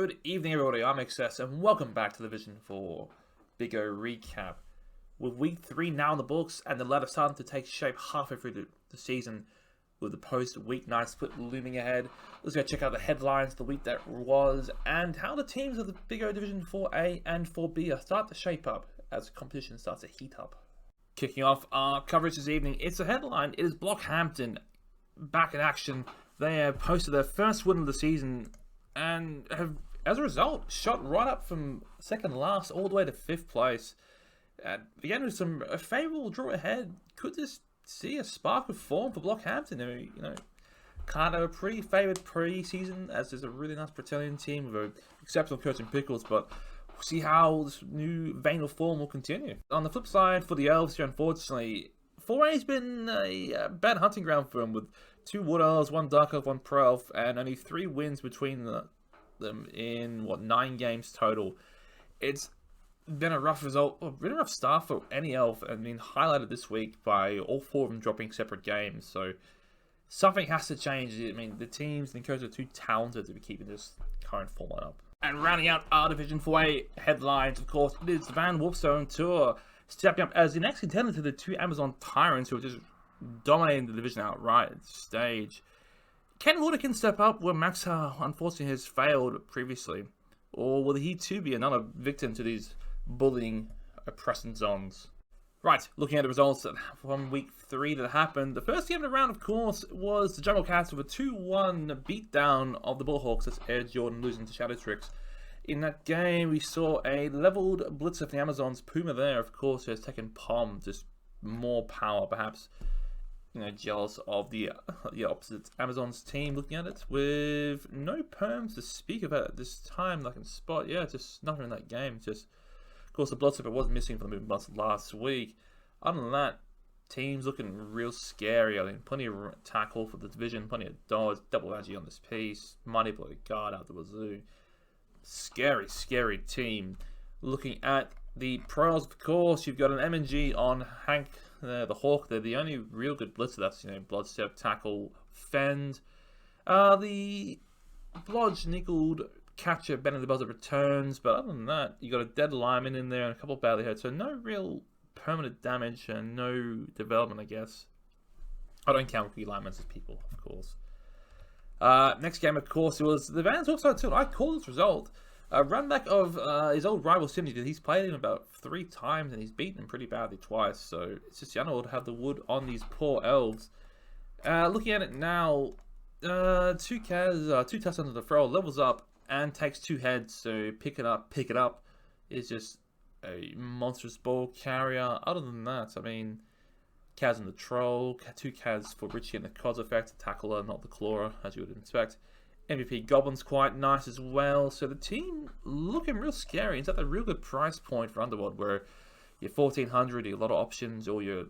Good evening, everybody. I'm XS, and welcome back to the Division 4 Big O recap. With Week 3 now in the books, and the ladder starting to take shape halfway through the season, with the post-Week 9 split looming ahead. Let's go check out the headlines, the week that was, and how the teams of the Big O Division 4A and 4B are starting to shape up as the competition starts to heat up. Kicking off our coverage this evening, it's a headline. It is Blockhampton back in action. They have posted their first win of the season and have, as a result, shot right up from second last all the way to 5th place. Again, with a favourable draw ahead, could this see a spark of form for Blockhampton? Kind of a pretty favoured pre-season, as there's a really nice Brazilian team with an exceptional coach in Pickles, but we'll see how this new vein of form will continue. On the flip side, for the Elves here, unfortunately, 4A's been a bad hunting ground for them, with 2 Wood Elves, 1 Dark Elf, 1 Pro Elf, and only 3 wins between them in, 9 games total. It's been a rough result, a really rough start for any Elf, and been highlighted this week by all 4 of them dropping separate games, so something has to change. I mean, the teams and the coaches are too talented to be keeping this current format up. And rounding out our Division 4A headlines, of course, it is the Van Wolfstone Tour, stepping up as the next contender to the 2 Amazon Tyrants, who are just dominating the division outright at this stage. Can Waterkin step up where Maxar unfortunately has failed previously? Or will he too be another victim to these bullying oppressing zones? Right, looking at the results from Week 3 that happened. The first game of the round, of course, was the Jungle Cats with a 2-1 beatdown of the Bullhawks as Air Jordan losing to Shadow Tricks. In that game, we saw a leveled blitzer from the Amazons. Puma there, of course, has taken Pom, just more power, perhaps, jealous of the opposite Amazons team. Looking at it, with no perms to speak about at this time, like in spot. Yeah, just nothing in that game. Just, of course, the Bloodstepper was missing from the movement bus last week. Other than that, teams looking real scary. I mean, plenty of tackle for the division, plenty of dodge, double agi on this piece, money blow guard out the wazoo. Scary, scary team. Looking at the pros, of course, you've got an M&G on Hank, the Hawk. They're the only real good blitzer. That's, Bloodstep, tackle, fend. The Blodge, nickeled catcher, bending the buzzer returns. But other than that, you got a dead lineman in there and a couple badly hurt. So no real permanent damage and no development, I guess. I don't count rookie linemen as people, of course. Next game, of course, it was the Vans Offside Tilt. I call this result a run back of his old rival Sydney. He's played him about 3 times and he's beaten him pretty badly twice. So it's just unable to have the wood on these poor Elves. Looking at it now, 2 touchdowns on the throw, levels up and takes 2 heads. So pick it up is just a monstrous ball carrier. Other than that, I mean, Kaz and the Troll, 2 Kaz for Richie and the Cos effect, the tackler, not the Clawer, as you would expect. MVP Goblin's quite nice as well. So the team looking real scary. It's at a real good price point for Underworld, where you're 1400, you have a lot of options, all your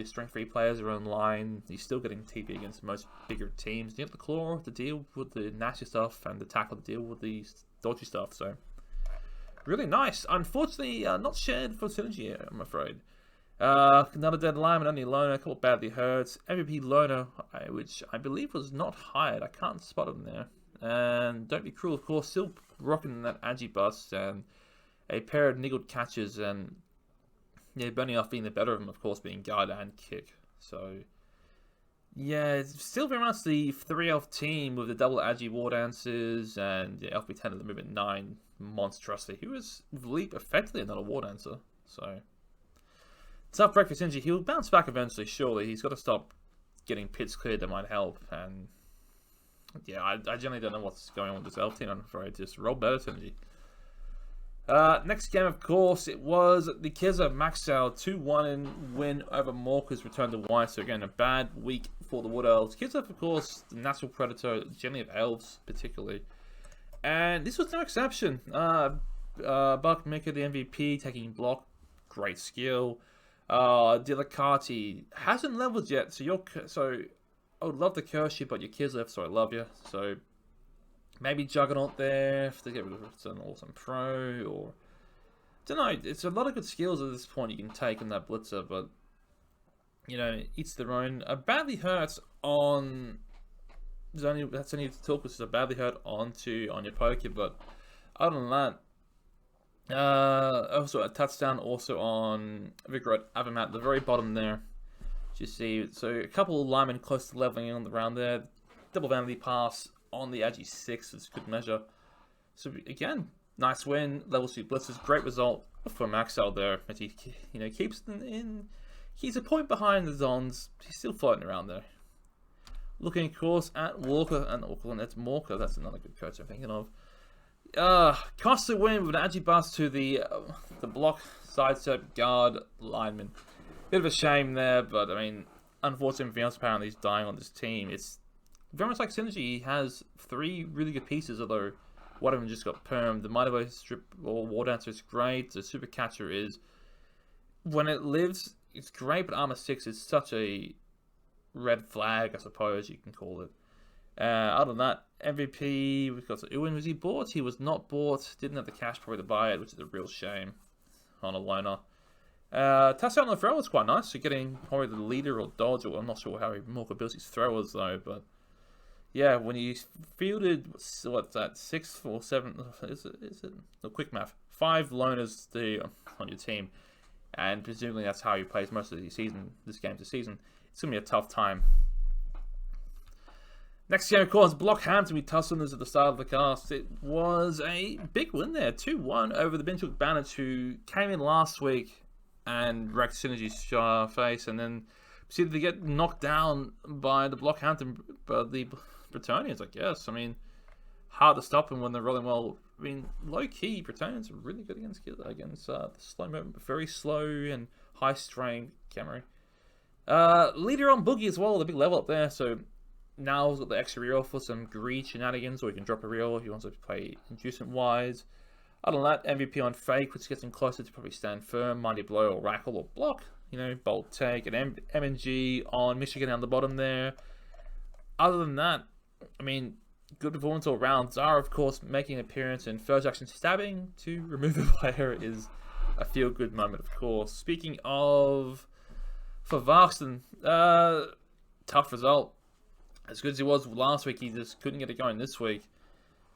strength 3 players are online. You're still getting TP against most bigger teams. You have the Claw to deal with the nasty stuff, and the tackle to deal with the dodgy stuff. So really nice. Unfortunately, not shared for Synergy, I'm afraid. Another dead lineman, only Loner, a couple badly hurt. MVP Loner, which I believe was not hired. I can't spot him there. And Don't Be Cruel, of course, still rocking that Agi bust and a pair of niggled catches, and burning off being the better of them, of course, being guard and kick. So yeah, it's still very much the 3 elf team with the double Agi war dancers and Elf B10 at the movement 9 monstrosity, who is Leap effectively another war dancer. So tough break for Sinji. He'll bounce back eventually, surely. He's got to stop getting pits cleared. That might help. And yeah, I generally don't know what's going on with this elf team, I'm afraid. Just roll better, Sinji. Next game, of course, it was the Kizza Maxell 2-1 win over Morkers, return to white. So again, a bad week for the Wood Elves. Kizza, of course, the natural predator, generally of elves, particularly. And this was no exception. Buck Maker, the MVP, taking block, great skill. Delicati hasn't leveled yet, so I would love to curse you, but your kids left, so I love you. So maybe Juggernaut there to get rid of an awesome pro, or don't know. It's a lot of good skills at this point you can take in that blitzer, but each their own. Badly hurt on that's only to talk, which is a badly hurt on your poker, but Other than that, also a touchdown also on Vigorot Avamat at the very bottom there. You see, so a couple of linemen close to leveling on the round there. Double vanity pass on the Agi 6 is good measure. So again, nice win. Level 2 blitzes, great result for Maxwell there. As he, keeps he's a point behind the Zons. He's still floating around there. Looking, of course, at Walker and Auckland. That's Morker. That's another good coach I'm thinking of. Costly win with an Agi bust to the block sidestep guard lineman. Bit of a shame there, but I mean, unfortunately, everything else apparently is dying on this team. It's very much like Synergy. He has 3 really good pieces, although one of them just got permed. The Mighty Boy strip or War Dancer is great. The Super Catcher is, when it lives, it's great, but Armor 6 is such a red flag, I suppose you can call it. Other than that, MVP, we've got Ewan. Was he bought? He was not bought. Didn't have the cash probably to buy it, which is a real shame on a loner. Touchdown on the throw was quite nice. So getting probably the leader or dodge, or I'm not sure how Morka builds his throwers though, but yeah, when you fielded what's that, 6 or 7? Is it? No, quick math. 5 loners on your team, and presumably that's how he plays most of the season. This game's a season. It's gonna be a tough time. Next game, of course, Blockhampton. We touched on this at the start of the cast. It was a big win there, 2-1 over the Binchuk Bandits, who came in last week and wrecked Synergy's face, and then proceeded to get knocked down by the Blockhampton, the Bretonians, I guess. I mean, hard to stop them when they're rolling well. I mean, low-key, Bretonians are really good against the slow movement, very slow and high-strength Camry. Leader on Boogie as well, the big level up there, so now he's got the extra reroll for some greed shenanigans, or he can drop a reroll if he wants to play inducement-wise. Other than that, MVP on Fake, which gets him closer to probably stand firm, Mighty Blow or Rackle or Block. Bolt Take, and MNG on Michigan down the bottom there. Other than that, I mean, good performance all round. Zara, of course, making an appearance in first action stabbing to remove the player is a feel-good moment, of course. Speaking of, for Varston, tough result. As good as he was last week, he just couldn't get it going this week.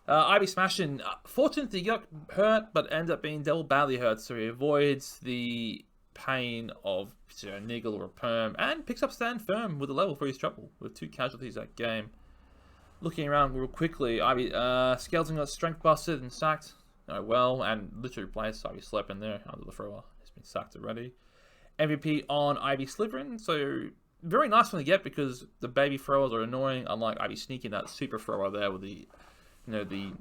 IB Smashing, fortunately he got hurt, but ended up being double badly hurt, so he avoids the pain of a niggle or a perm, and picks up stand firm with a level for his trouble, with 2 casualties that game. Looking around real quickly, IB Skeleton got strength busted and sacked. Well, and literally replaced. IB slept in there under the thrower. He's been sacked already. MVP on IB Sliverin, so very nice one to get because the baby throwers are annoying, unlike IB sneaking that super thrower there with the the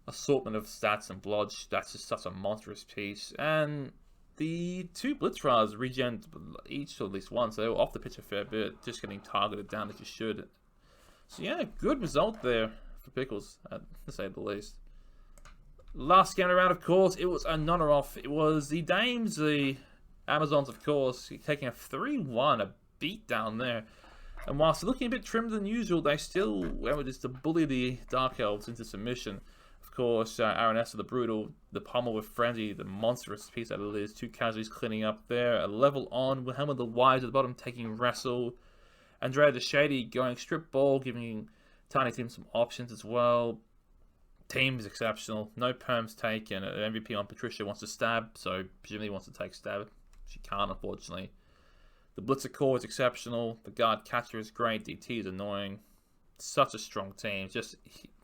assortment of stats and blodge. That's just such a monstrous piece. And the 2 blitzers regen each at least once, so they were off the pitch a fair bit, just getting targeted down as you should. So yeah, good result there for Pickles, to say the least. Last game around, of course, it was a none-off. It was the Dames, the Amazons, of course, taking a 3-1, a beat down there. And whilst looking a bit trimmer than usual, they still were just to bully the Dark Elves into submission. Of course, Aranessa the Brutal, the Pommel with Frenzy, the monstrous piece out of it is 2 casualties cleaning up there. A level on, Wilhelm the Wise at the bottom taking Wrestle. Andrea the Shady going Strip Ball, giving Tiny Team some options as well. Team is exceptional. No perms taken. An MVP on Patricia wants to stab, so presumably wants to take stab. She can't, unfortunately. The Blitzer Core is exceptional. The Guard Catcher is great. DT is annoying. Such a strong team. Just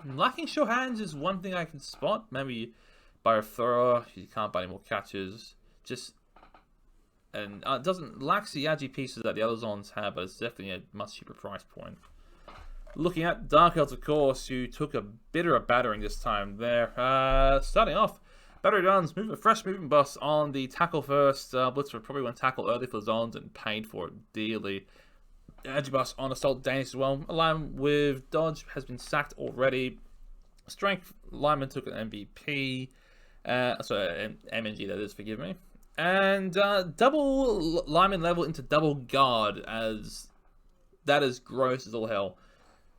lacking sure hands is one thing I can spot. Maybe by a thrower, you can't buy any more catches. And it doesn't lacks the Agi pieces that the other zones have, but it's definitely a much cheaper price point. Looking at Dark Elves, of course, who took a bit of a battering this time there. Starting off, Battery Guns, fresh movement bust on the tackle first. Blitzer probably went tackle early for the zones and paid for it dearly. Agi bust on Assault Danish as well. Alarm with Dodge has been sacked already. Strength lineman took an MVP. Sorry, MNG that is, forgive me. And double lineman level into double guard, as that is gross as all hell.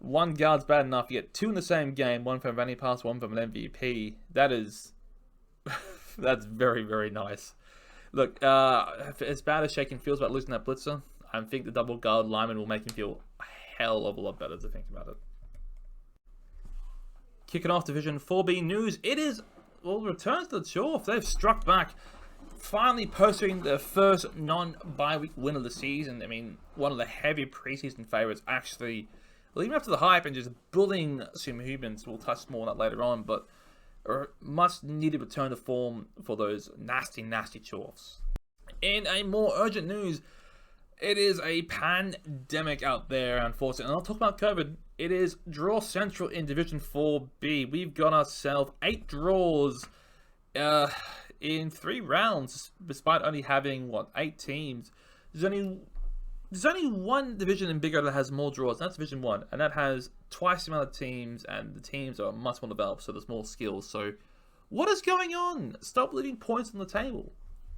1 guard's bad enough. You get 2 in the same game, 1 from Vanny Pass, 1 from an MVP. That is that's very, very nice. Look, as bad as Shaken feels about losing that blitzer, I think the double guard lineman will make him feel a hell of a lot better to think about it. Kicking off Division 4B news, it is well, returns to the Chorf. They've struck back, finally posting their first non-bye week win of the season. I mean, one of the heavy preseason favourites actually, well, even after the hype and just building some movements, we'll touch more on that later on, but a much needed return to form for those nasty, nasty Chorfs. In a more urgent news, it is a pandemic out there, unfortunately. And I'll talk about COVID. It is draw central in Division 4B. We've got ourselves 8 draws in 3 rounds, despite only having, 8 teams. There's only one division in Big O that has more draws, and that's Division 1. And that has twice the amount of teams, and the teams are much more developed, so there's more skills. So, what is going on? Stop leaving points on the table.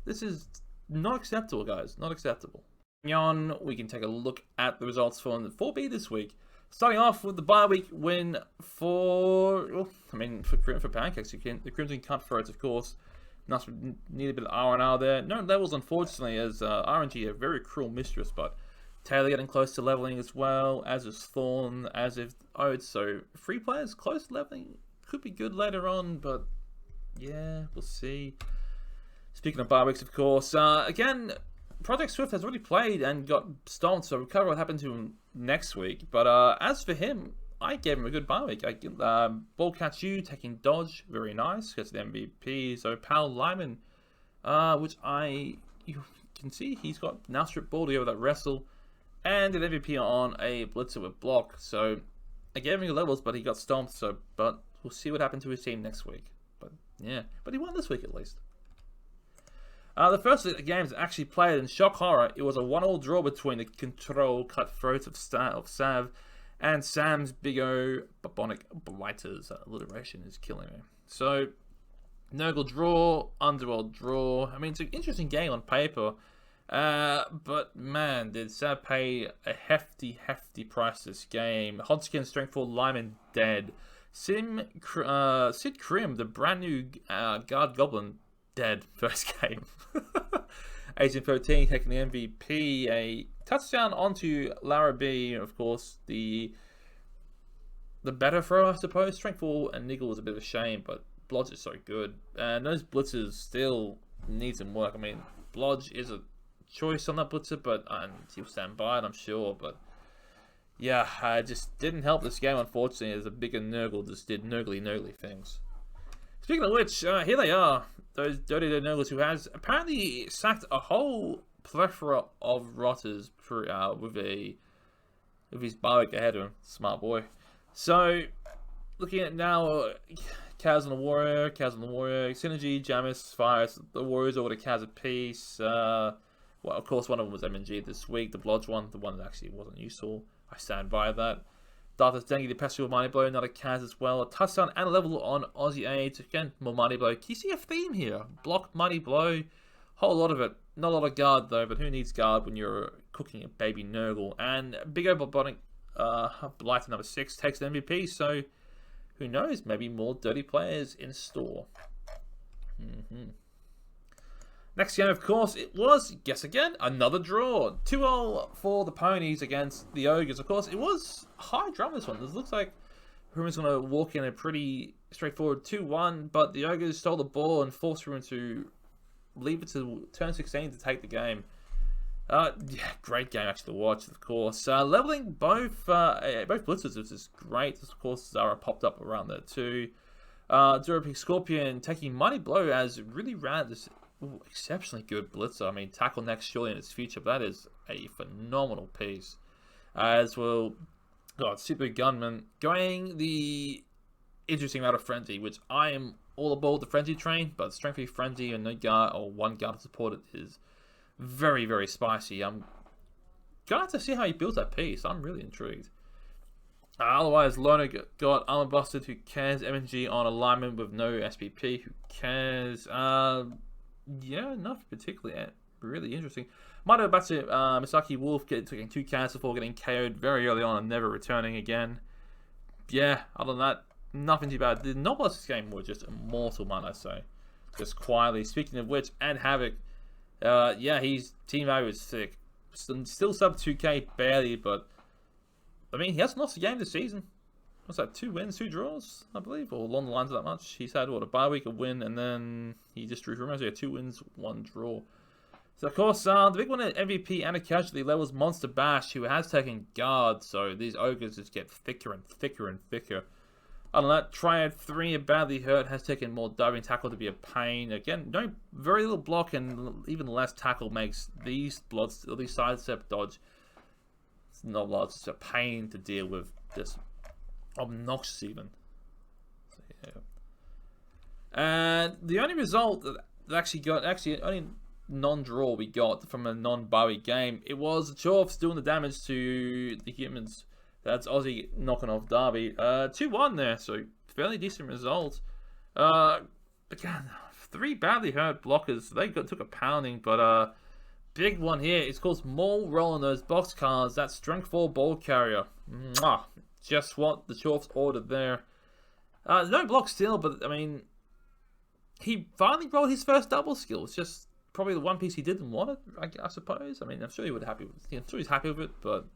This is not acceptable, guys. Not acceptable. On, we can take a look at the results from the 4B this week. Starting off with the bye week win for, well, I mean, for Pancakes, the Crimson Cutthroats, of course. Need a bit of R&R there. No levels, unfortunately, as RNG, a very cruel mistress, but Taylor getting close to leveling as well, as is Thorn, as is Oates. So, free players close to leveling could be good later on, but yeah, we'll see. Speaking of bye weeks, of course, again, Project Swift has already played and got stomped, so we'll cover what happened to him next week. But as for him, I gave him a good bye week. Ball Catch You taking Dodge, very nice, gets the MVP. So Pal Lyman, which you can see he's got now strip ball to go with that wrestle, and an MVP on a Blitzer with block. So I gave him the levels, but he got stomped. So, but we'll see what happened to his team next week. But yeah, but he won this week at least. The first of the games actually played in shock horror. It was a 1-1 draw between the Control Cutthroats of Sav and Sam's Big O Bubonic Blighters. Alliteration is killing me. So, Nurgle draw, Underworld draw. I mean, it's an interesting game on paper. But man, did Sav pay a hefty price this game. Hodgkin, Strength 4, Lyman dead. Sid Krim, the brand new Guard Goblin, dead first game. Agent 13 taking the MVP. A touchdown onto Lara B. Of course, the better throw, I suppose. Strength 4 and Niggle was a bit of a shame, but Blodge is so good. And those blitzers still need some work. I mean, Blodge is a choice on that blitzer, but he'll stand by it, I'm sure. But yeah, it just didn't help this game, unfortunately, as a bigger Nurgle just did Nurgly things. Speaking of which, here they are. Those dirty Nurgles who has apparently sacked a whole plethora of rotters with his bye week ahead of him. Smart boy. So, looking at now, Kaz and the Warrior, Synergy, Jamis, Fires, the Warriors ordered Kaz a piece. Well, of course, one of them was MNG this week, the Blodge one, the one that actually wasn't useful. I stand by that. Darthus Dengi, the Pestle Mighty Blow, another Kaz as well. A touchdown and a level on Aussie AIDS. Again, more Mighty Blow. Can you see a theme here? Block, Mighty Blow. Whole lot of it. Not a lot of guard though, but who needs guard when you're cooking a baby Nurgle? And Big O Bubonic Blight number 6 takes the MVP, so who knows? Maybe more dirty players in store. Next game, of course, it was, guess again, another draw. 2-0 for the Ponies against the Ogres. Of course, it was high drama this one. This looks like Rumour's going to walk in a pretty straightforward 2-1, but the Ogres stole the ball and forced Rumour to leave it to turn 16 to take the game. Yeah, great game actually to watch, of course. Leveling both blitzers, which is great. Of course, Zara popped up around there too. Durapig Scorpion taking Mighty Blow as really rad. This exceptionally good blitzer. I mean, tackle next surely in its future, but that is a phenomenal piece. As well, Super Gunman going the interesting route of Frenzy, which I am all aboard the Frenzy train, but Strength 3 Frenzy and no guard or one guard to support it is very spicy. I'm gonna have to see how he builds that piece. I'm really intrigued. Otherwise, Lona got Armor Busted. Who cares? MNG on alignment with no SPP. Who cares? Yeah, not particularly really interesting. Might have back to Misaki Wolf taking 2 cans before getting KO'd very early on and never returning again. Yeah, other than that, nothing too bad. The Noblesse game were just immortal, man, I say. Just quietly. Speaking of which, and Havoc, yeah, he's team value is sick. Still sub 2k barely, but I mean, he hasn't lost a game this season. what's that, 2 wins, 2 draws, I believe, or along the lines of that much. He's had, what, a bye week, a win, and then he just drew from us. So 2 wins, 1 draw. So, of course, the big one at MVP and a casualty level is Monster Bash, who has taken guard, so these ogres just get thicker and thicker and thicker. Other than that, Triad 3, a badly hurt, has taken more diving tackle to be a pain. Again, very little block and even less tackle makes these bloods, or these sidestep dodge, it's not a lot, it's just a pain to deal with. Just obnoxious even. So, yeah. And the only result that only non-draw we got from a non-Bowie game, it was the Chorfs doing the damage to the humans. That's Aussie knocking off Derby. 2-1 there, so fairly decent result. Again, 3 badly hurt blockers. They took a pounding, but big one here. It's called Maul rolling those box cards. That strength 4 ball carrier. Mwah. Just what the Chorfs ordered there. No block still, but I mean, he finally rolled his first double skill. It's just probably the one piece he didn't want it, I suppose. I mean, I'm sure he would happy with. I'm sure he's happy with it, but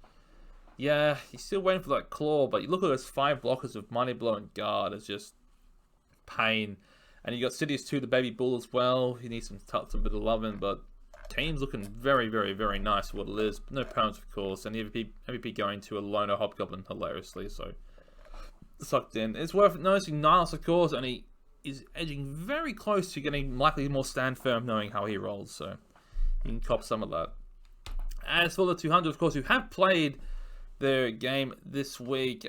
yeah, he's still waiting for that claw. But you look at those 5 blockers of Mighty Blow and Guard. It's just pain. And you got Sidious 2, the baby bull as well. He needs some bit of loving, but team's looking very, very, very nice for what it is. No opponents, of course, and the MVP going to a loner hobgoblin hilariously, so sucked in. It's worth noticing Niles, of course, and he is edging very close to getting likely more stand firm, knowing how he rolls, so you can cop some of that. As for the 200, of course, who have played their game this week,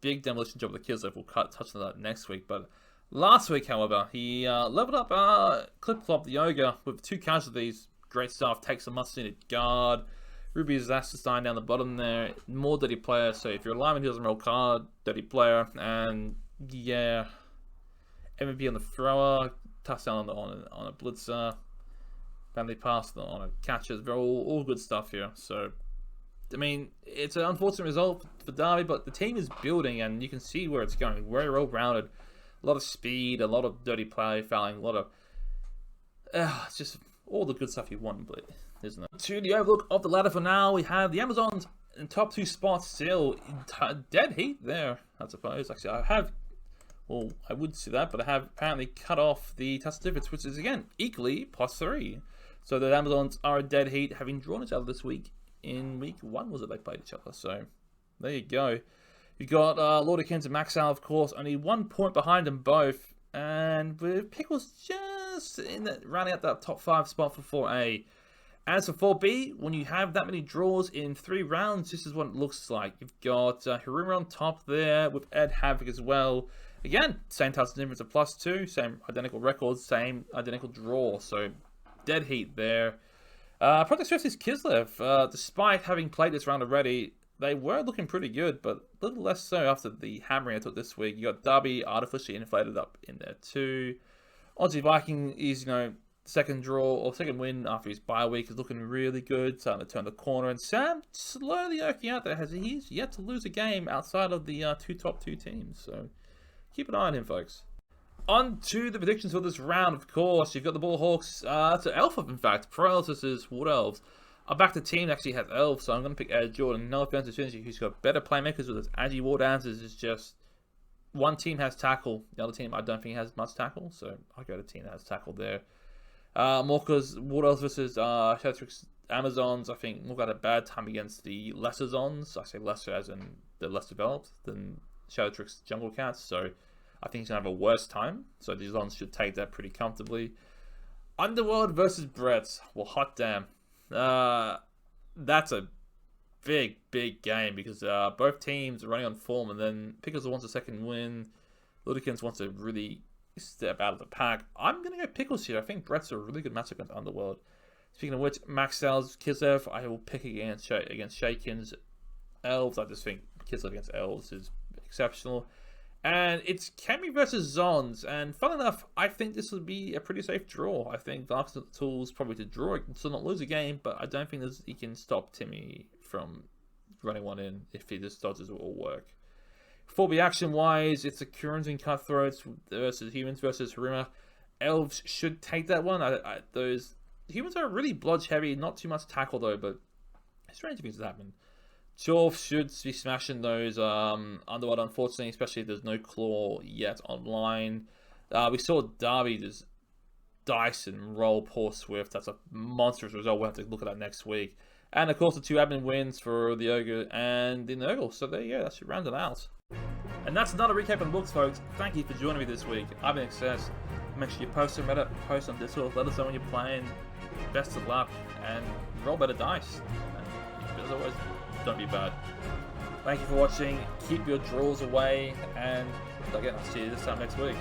big demolition job of the Kislev. We'll touch on that next week, but last week, however, he leveled up Clip Clop the Ogre with 2 casualties. Great stuff, takes a must-needed guard. Ruby's Assassine down the bottom there. More dirty player, so if you're a lineman who doesn't roll card, dirty player. And yeah, MVP on the thrower, touchdown on a blitzer, family pass on a catcher. They're all good stuff here. So, I mean, it's an unfortunate result for Derby, but the team is building and you can see where it's going. Very well-rounded. A lot of speed, a lot of dirty play, fouling, a lot of... it's just... all the good stuff you want, but isn't it? To the overlook of the ladder for now, we have the Amazons in top 2 spots still. Dead heat there, I suppose. Actually, I would see that, but I have apparently cut off the touch difference, which is, again, equally +3. So the Amazons are a dead heat, having drawn each other this week. In week 1, was it, they played each other? So, there you go. You've got Lordikins and Maxal, of course, only 1 point behind them both. And with Pickles just rounding out that top 5 spot for 4A. As for 4B, when you have that many draws in 3 rounds, this is what it looks like. You've got Hiruma on top there with Ed Havoc as well. Again, same touch difference of +2, same identical records, same identical draw. So, dead heat there. Project Swift is Kislev. Despite having played this round already, they were looking pretty good, but a little less so after the hammering I took this week. You got Derby artificially inflated up in there too. Aussie Viking is, second draw or second win after his bye week, is looking really good, starting to turn the corner. And Sam slowly working out there, he's yet to lose a game outside of the top two teams. So keep an eye on him, folks. On to the predictions for this round, of course. You've got the Bullhawks, to Elf, in fact. Pro Elves versus Wood Elves. Our back to team actually has Elves, so I'm going to pick Ed Jordan. No offense to Trinity, who's got better playmakers with his Agi War Dancers. It's just one team has tackle, the other team I don't think has much tackle, so I'll go to the team that has tackle there. Morka's Wood Elves versus Shatrix Amazons. I think Morka had a bad time against the lesser Zons. I say lesser as in they're less developed than Shatrix Jungle Cats, so I think he's going to have a worse time. So these Zons should take that pretty comfortably. Underworld versus Brett. Well, hot damn. That's a big game because both teams are running on form, and then Pickles wants a second win. Ludikins wants to really step out of the pack. I'm going to go Pickles here. I think Brett's a really good matchup against Underworld. Speaking of which, Max Sal's Kislev, I will pick against Shakin's Elves. I just think Kislev against Elves is exceptional. And it's Kemi versus Zons, and fun enough, I think this will be a pretty safe draw. I think Dark's got the tools probably to draw it and still not lose a game, but I don't think he can stop Timmy from running one in if he just dodges it will work. 4B action-wise, it's the Crimson Cutthroats versus Humans versus Harima. Elves should take that one. Those humans are really blodge heavy, not too much tackle though, but strange things have happened. Chorf should be smashing those Underworld, unfortunately, especially if there's no Claw yet online. We saw Darby just dice and roll poor Swift. That's a monstrous result. We'll have to look at that next week. And of course, the 2 admin wins for the Ogre and the Nurgle. So there you go, that should round it out. And that's another recap on books, folks. Thank you for joining me this week. I've been Excess. Make sure you post on Reddit, post on Discord, let us know when you're playing. Best of luck, and roll better dice. And as always, don't be bad. Thank you for watching. Keep your draws away, and again, I'll see you this time next week.